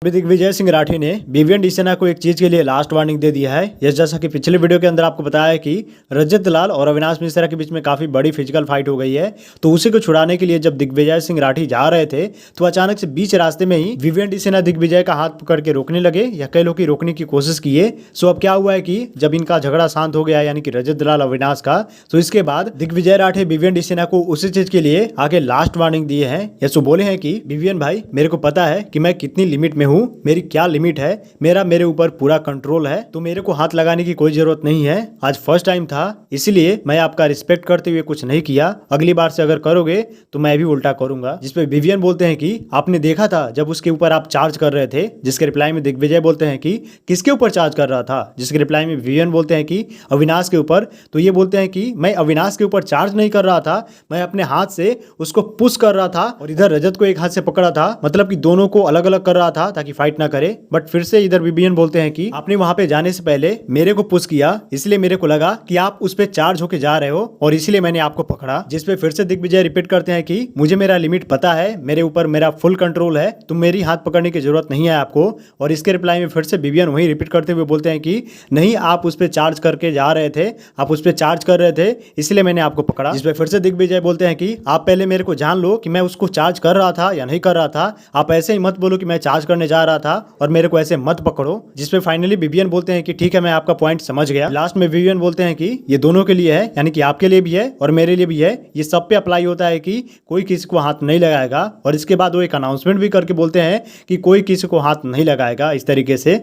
अभी दिग्विजय सिंह राठी ने विवियन डिसेना को एक चीज के लिए लास्ट वार्निंग दे दिया है। यस, जैसा कि पिछले वीडियो के अंदर आपको बताया है कि रजत दलाल और अविनाश मिश्रा के बीच में काफी बड़ी फिजिकल फाइट हो गई है। तो उसी को छुड़ाने के लिए जब दिग्विजय सिंह राठी जा रहे थे तो अचानक से बीच रास्ते में ही विवियन डिसेना दिग्विजय का हाथ पकड़ के रोकने लगे या कई लोग रोकने की कोशिश किए। सो अब क्या हुआ है कि जब इनका झगड़ा शांत हो गया यानी कि रजत दलाल अविनाश का, तो इसके बाद दिग्विजय राठी विवियन डिसेना को उसी चीज के लिए आगे लास्ट वार्निंग दिए हैं। यस, वो बोले हैं कि विवियन भाई, मेरे को पता है कि मैं कितनी लिमिट में हूँ, मेरी क्या लिमिट है, मेरे ऊपर पूरा कंट्रोल है, तो मेरे को हाथ लगाने की कोई जरूरत नहीं है। आज फर्स्ट टाइम था इसलिए मैं आपका रिस्पेक्ट करते हुए कुछ नहीं किया, अगली बार से अगर करोगे तो मैं भी उल्टा करूंगा। जिसपे विवियन बोलते हैं कि आपने देखा था जब उसके ऊपर आप चार्ज कर रहे थे, जिसके रिप्लाई में दिग्विजय बोलते हैं कि किसके ऊपर चार्ज कर रहा था, जिसके रिप्लाई में विवियन बोलते हैं कि अविनाश के ऊपर। तो ये बोलते हैं कि मैं अविनाश के ऊपर चार्ज नहीं कर रहा था, मैं अपने हाथ से उसको पुश कर रहा था और इधर रजत को एक हाथ से पकड़ा था, मतलब कि दोनों को अलग अलग कर रहा था ताकि फाइट ना करे। बट फिर से इधर विवियन बोलते हैं कि आपने वहां पे जाने से पहले मेरे को पुश किया, इसलिए मेरे को लगा कि आप उस पे चार्ज होके जा रहे हो और इसलिए मैंने आपको पकड़ा। जिसपे फिर से दिग्विजय रिपीट करते हैं कि मुझे मेरा लिमिट पता है, मेरे ऊपर मेरा फुल कंट्रोल है, तो मेरी हाथ पकड़ने की जरूरत नहीं है आपको। और इसके रिप्लाई में फिर से विवियन वही रिपीट करते हुए बोलते हैं कि नहीं, आप उस पे चार्ज करके जा रहे थे, आप उस पे चार्ज कर रहे थे, इसलिए मैंने आपको पकड़ा। जिसपे फिर से दिग्विजय बोलते हैं कि आप पहले मेरे को जान लो कि मैं उसको चार्ज कर रहा था या नहीं कर रहा था, आप ऐसे ही मत बोलो कि मैं चार्ज करने जा रहा था और मेरे को ऐसे मत पकड़ो। जिसपे फाइनली विवियन बोलते हैं कि ठीक है, मैं आपका पॉइंट समझ गया। लास्ट में विवियन बोलते हैं कि ये दोनों के लिए है, यानी कि आपके लिए भी है और मेरे लिए भी है, ये सब पे अप्लाई होता है कि कोई किसी को हाथ नहीं लगाएगा। और इसके बाद वो एक अनाउंसमेंट भी करके बोलते हैं कि कोई किसी को हाथ नहीं लगाएगा, इस तरीके से।